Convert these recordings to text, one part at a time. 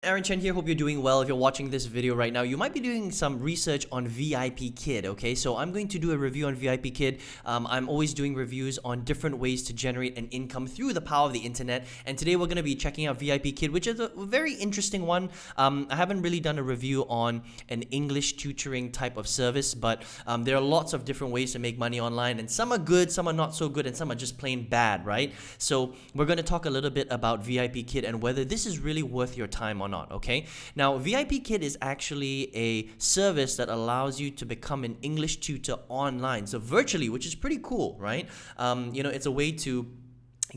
Aaron Chen here. Hope you're doing well. If you're watching this video right now, you might be doing some research on VipKid, okay? So I'm going to do a review on VipKid. I'm always doing reviews on different ways to generate an income through the power of the internet. And today we're going to be checking out VipKid, which is a very interesting one. I haven't really done a review on an English tutoring type of service, but there are lots of different ways to make money online. And some are good, some are not so good, and some are just plain bad, right? So we're going to talk a little bit about VipKid and whether this is really worth your time or not, okay? Now, VipKid is actually a service that allows you to become an English tutor online, so virtually, which is pretty cool, right? It's a way to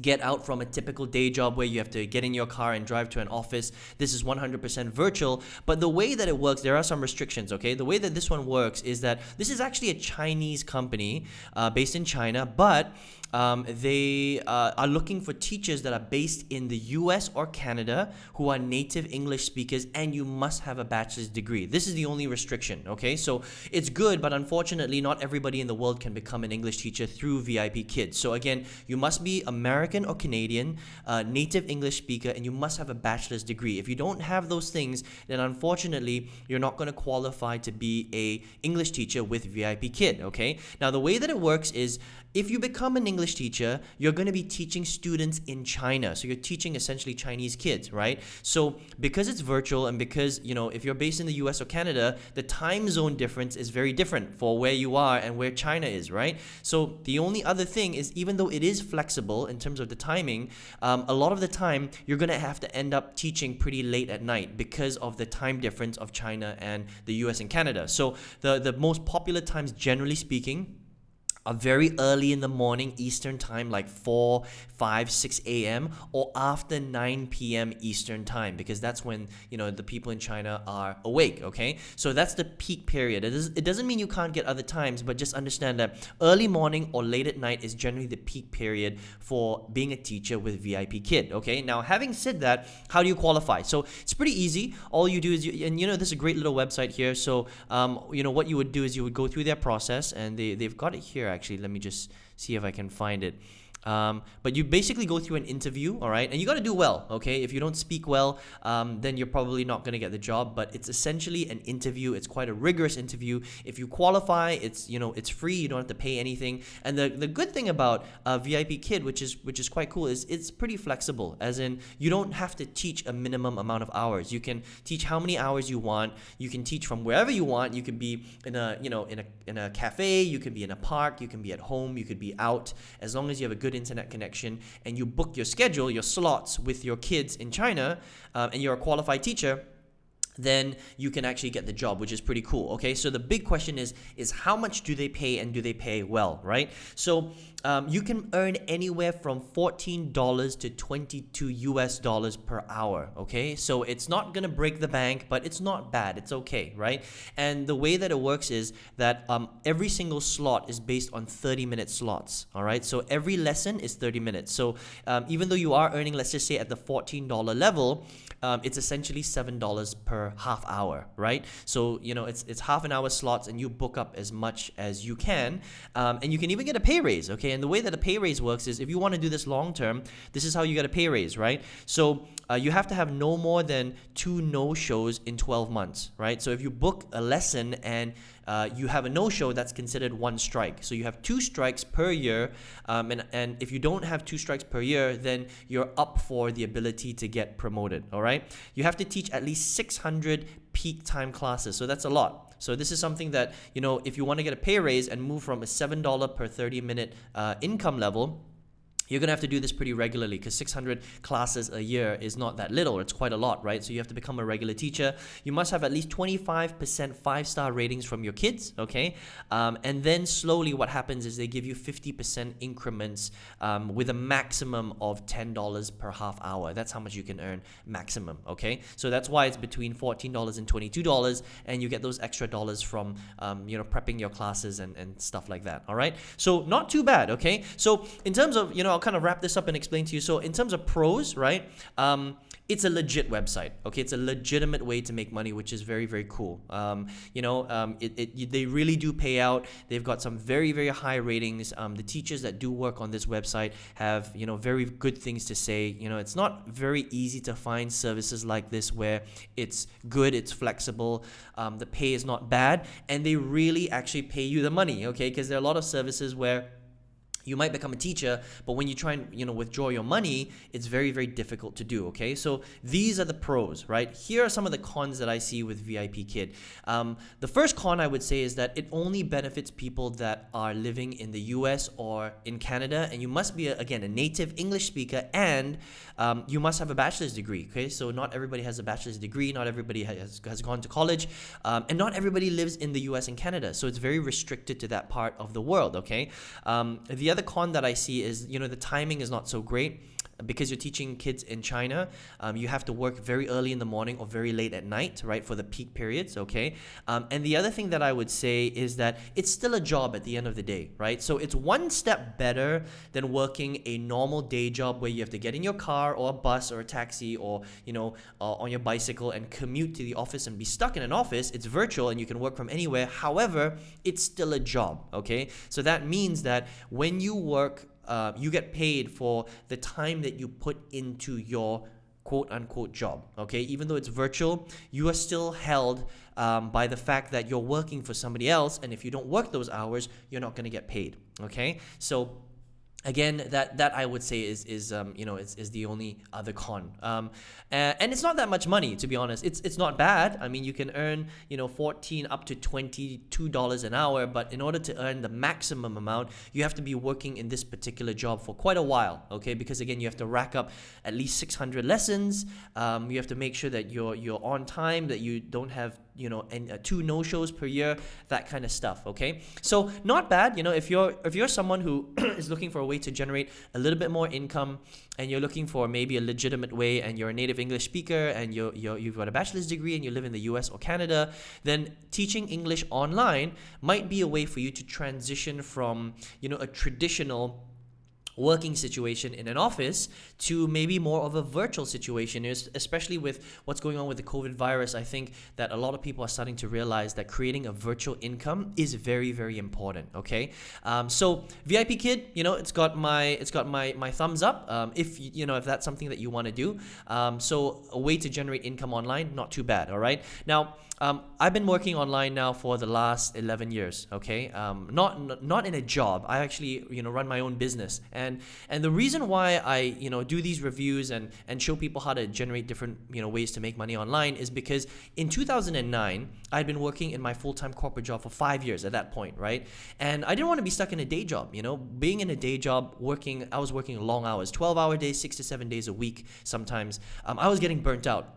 get out from a typical day job where you have to get in your car and drive to an office. This is 100% virtual, but the way that it works, there are some restrictions, okay? The way that this one works is that this is actually a Chinese company based in China, but they are looking for teachers that are based in the US or Canada who are native English speakers, and you must have a bachelor's degree. This is the only restriction, okay? So it's good, but unfortunately not everybody in the world can become an English teacher through VipKid. So again, you must be American or Canadian, native English speaker, and you must have a bachelor's degree. If you don't have those things, then unfortunately you're not going to qualify to be a English teacher with VipKid, okay? Now the way that it works is if you become an English teacher, you're going to be teaching students in China. So you're teaching essentially Chinese kids, right? So because it's virtual and because, if you're based in the US or Canada, the time zone difference is very different for where you are and where China is, right? So the only other thing is, even though it is flexible in terms of the timing, a lot of the time you're going to have to end up teaching pretty late at night because of the time difference of China and the US and Canada. So the most popular times, generally speaking, are very early in the morning Eastern time, like 4, 5, 6 a.m. or after 9 p.m. Eastern time, because that's when the people in China are awake, okay? So that's the peak period. It doesn't mean you can't get other times, but just understand that early morning or late at night is generally the peak period for being a teacher with VipKid, okay? Now, having said that, how do you qualify? So it's pretty easy. All you do is, this is a great little website here. So, what you would do is you would go through their process, and they've got it here. Actually, let me just see if I can find it. But you basically go through an interview, all right? And you got to do well, okay? If you don't speak well, then you're probably not going to get the job. But it's essentially an interview. It's quite a rigorous interview. If you qualify, it's free. You don't have to pay anything. And the good thing about VipKid, which is quite cool, is it's pretty flexible. As in, you don't have to teach a minimum amount of hours. You can teach how many hours you want. You can teach from wherever you want. You could be in a cafe. You could be in a park. You can be at home. You could be out. As long as you have a good internet connection and you book your schedule, your slots with your kids in China, and you're a qualified teacher, then you can actually get the job, which is pretty cool, okay? So the big question is how much do they pay, and do they pay well, right? So you can earn anywhere from $14 to $22 per hour, okay? So it's not gonna break the bank, but it's not bad, it's okay, right? And the way that it works is that every single slot is based on 30-minute slots, all right? So every lesson is 30 minutes. So even though you are earning, let's just say at the $14 level, it's essentially $7 per half hour, right? So it's half an hour slots, and you book up as much as you can, and you can even get a pay raise, okay? And the way that a pay raise works is, if you want to do this long term, this is how you get a pay raise, right? So you have to have no more than 2 no-shows in 12 months, right? So if you book a lesson and you have a no-show, that's considered 1 strike. So you have 2 strikes per year, and if you don't have 2 strikes per year, then you're up for the ability to get promoted, all right? You have to teach at least 600 peak time classes, so that's a lot. So this is something that, if you want to get a pay raise and move from a $7 per 30-minute income level, you're going to have to do this pretty regularly, because 600 classes a year is not that little. It's quite a lot, right? So you have to become a regular teacher. You must have at least 25% 5-star ratings from your kids, okay? And then slowly what happens is they give you 50% increments with a maximum of $10 per half hour. That's how much you can earn maximum, okay? So that's why it's between $14 and $22, and you get those extra dollars from, prepping your classes and stuff like that, all right? So not too bad, okay? So in terms of, I'll I'll kind of wrap this up and explain to you. So in terms of pros, right? It's a legit website. Okay, it's a legitimate way to make money, which is very, very cool. They really do pay out. They've got some very, very high ratings. The teachers that do work on this website have, very good things to say. It's not very easy to find services like this where it's good, it's flexible, the pay is not bad, and they really actually pay you the money. Okay, because there are a lot of services where you might become a teacher, but when you try and withdraw your money, it's very, very difficult to do. Okay, so these are the pros, right? Here are some of the cons that I see with VipKid. The first con I would say is that it only benefits people that are living in the US or in Canada, and you must be again a native English speaker, and you must have a bachelor's degree. Okay, so not everybody has a bachelor's degree, not everybody has gone to college, and not everybody lives in the US and Canada, so it's very restricted to that part of the world. Okay, the other con that I see is, the timing is not so great. Because you're teaching kids in China, you have to work very early in the morning or very late at night, right, for the peak periods, okay? And the other thing that I would say is that it's still a job at the end of the day, right? So it's one step better than working a normal day job where you have to get in your car or a bus or a taxi or, on your bicycle and commute to the office and be stuck in an office. It's virtual and you can work from anywhere. However, it's still a job, okay? So that means that when you work, you get paid for the time that you put into your quote-unquote job, okay? Even though it's virtual, you are still held by the fact that you're working for somebody else, and if you don't work those hours, you're not going to get paid, okay? So again, that I would say is the only other con, and it's not that much money, to be honest. It's not bad. I mean, you can earn $14 up to $22 an hour, but in order to earn the maximum amount, you have to be working in this particular job for quite a while. Okay, because again, you have to rack up at least 600 lessons. You have to make sure that you're on time, that you don't have and 2 no-shows per year, that kind of stuff. Okay, so not bad. If you're someone who is looking for a way to generate a little bit more income, and you're looking for maybe a legitimate way, and you're a native English speaker, and you've got a bachelor's degree, and you live in the US or Canada, then teaching English online might be a way for you to transition from a traditional working situation in an office to maybe more of a virtual situation, especially with what's going on with the COVID virus. I think that a lot of people are starting to realize that creating a virtual income is very, very important. Okay, so VipKid, it's got my thumbs up. If that's something that you want to do, so a way to generate income online, not too bad. All right, now. I've been working online now for the last 11 years, okay? Not in a job. I actually, run my own business. And the reason why I, do these reviews and show people how to generate different, ways to make money online is because in 2009, I'd been working in my full-time corporate job for 5 years at that point, right? And I didn't want to be stuck in a day job, Being in a day job, I was working long hours, 12-hour days, 6 to 7 days a week sometimes. I was getting burnt out,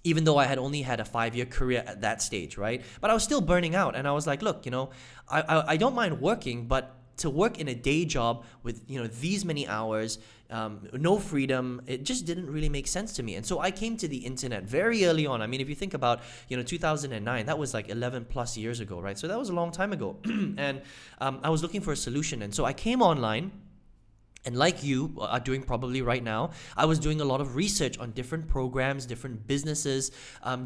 even though I had only had a 5-year career at that stage, right? But I was still burning out, and I was like, look, I don't mind working, but to work in a day job with, these many hours, no freedom, it just didn't really make sense to me. And so I came to the internet very early on. I mean, if you think about, 2009, that was like 11 plus years ago, right? So that was a long time ago. And I was looking for a solution. And so I came online. And like you are doing probably right now, I was doing a lot of research on different programs, different businesses,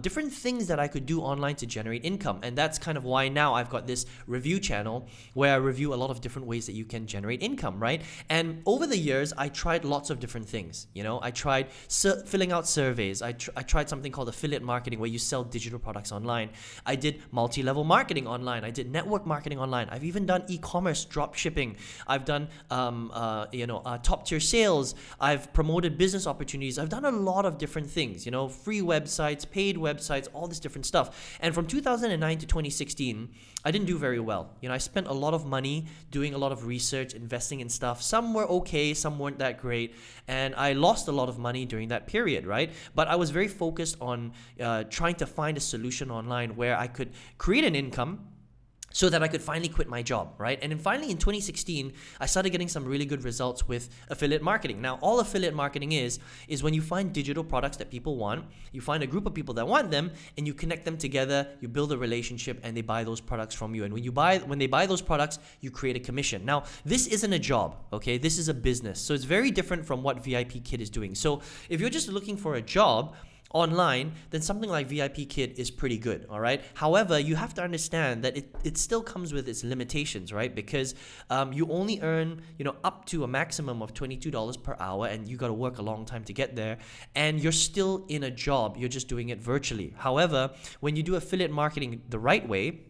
different things that I could do online to generate income. And that's kind of why now I've got this review channel where I review a lot of different ways that you can generate income, right? And over the years, I tried lots of different things. I tried filling out surveys. I tried something called affiliate marketing where you sell digital products online. I did multi-level marketing online. I did network marketing online. I've even done e-commerce, drop shipping. I've done, top tier sales. I've promoted business opportunities. I've done a lot of different things, free websites, paid websites, all this different stuff. And from 2009 to 2016, I didn't do very well. I spent a lot of money doing a lot of research, investing in stuff. Some were okay, some weren't that great. And I lost a lot of money during that period, right? But I was very focused on trying to find a solution online where I could create an income so that I could finally quit my job, right? And then finally in 2016, I started getting some really good results with affiliate marketing. Now, all affiliate marketing is when you find digital products that people want, you find a group of people that want them, and you connect them together, you build a relationship, and they buy those products from you. And when they buy those products, you create a commission. Now, this isn't a job, okay? This is a business. So it's very different from what VipKid is doing. So if you're just looking for a job online, then something like VipKid is pretty good, all right? However, you have to understand that it still comes with its limitations, right? Because you only earn, up to a maximum of $22 per hour, and you got to work a long time to get there, and you're still in a job. You're just doing it virtually. However, when you do affiliate marketing the right way,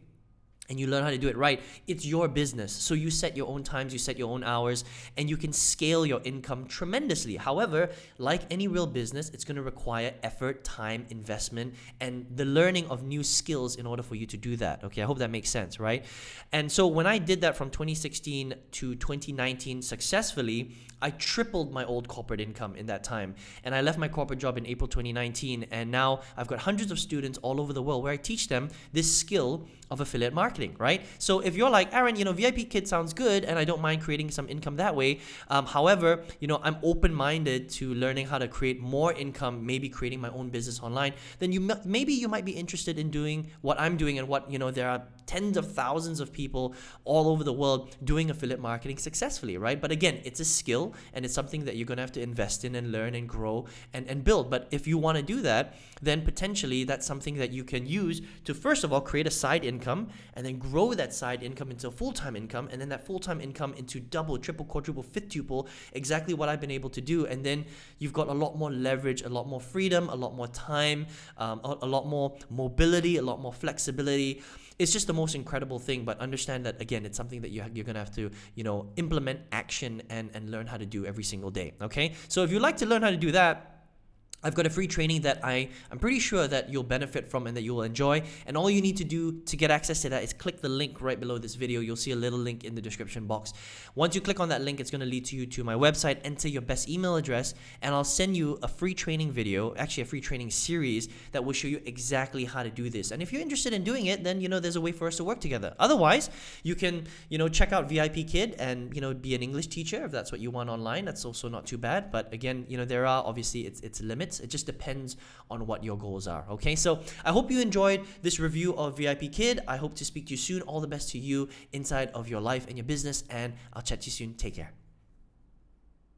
and you learn how to do it right, it's your business. So you set your own times, you set your own hours, and you can scale your income tremendously. However, like any real business, it's going to require effort, time, investment, and the learning of new skills in order for you to do that. Okay, I hope that makes sense, right? And so when I did that from 2016 to 2019 successfully, I tripled my old corporate income in that time. And I left my corporate job in April 2019, and now I've got hundreds of students all over the world where I teach them this skill of affiliate marketing, right? So if you're like, Aaron, VipKid sounds good and I don't mind creating some income that way. However, I'm open-minded to learning how to create more income, maybe creating my own business online, then maybe you might be interested in doing what I'm doing, and what, there are tens of thousands of people all over the world doing affiliate marketing successfully, right? But again, it's a skill, and it's something that you're going to have to invest in and learn and grow and build. But if you want to do that, then potentially that's something that you can use to, first of all, create a side income, and then grow that side income into a full-time income, and then that full-time income into double, triple, quadruple, fiftuple, exactly what I've been able to do. And then you've got a lot more leverage, a lot more freedom, a lot more time, a lot more mobility, a lot more flexibility. It's just the most incredible thing. But understand that, again, it's something that you're going to have to, implement, action, and learn how to do every single day, okay? So if you'd like to learn how to do that, I've got a free training that I'm pretty sure that you'll benefit from and that you will enjoy. And all you need to do to get access to that is click the link right below this video. You'll see a little link in the description box. Once you click on that link, it's going to lead you to my website. Enter your best email address, and I'll send you a free training video, actually a free training series that will show you exactly how to do this. And if you're interested in doing it, then there's a way for us to work together. Otherwise, you can check out VipKid and be an English teacher if that's what you want online. That's also not too bad. But again, there are obviously it's limits. It just depends on what your goals are. Okay, so I hope you enjoyed this review of VipKid. I hope to speak to you soon. All the best to you inside of your life and your business, and I'll chat to you soon. Take care.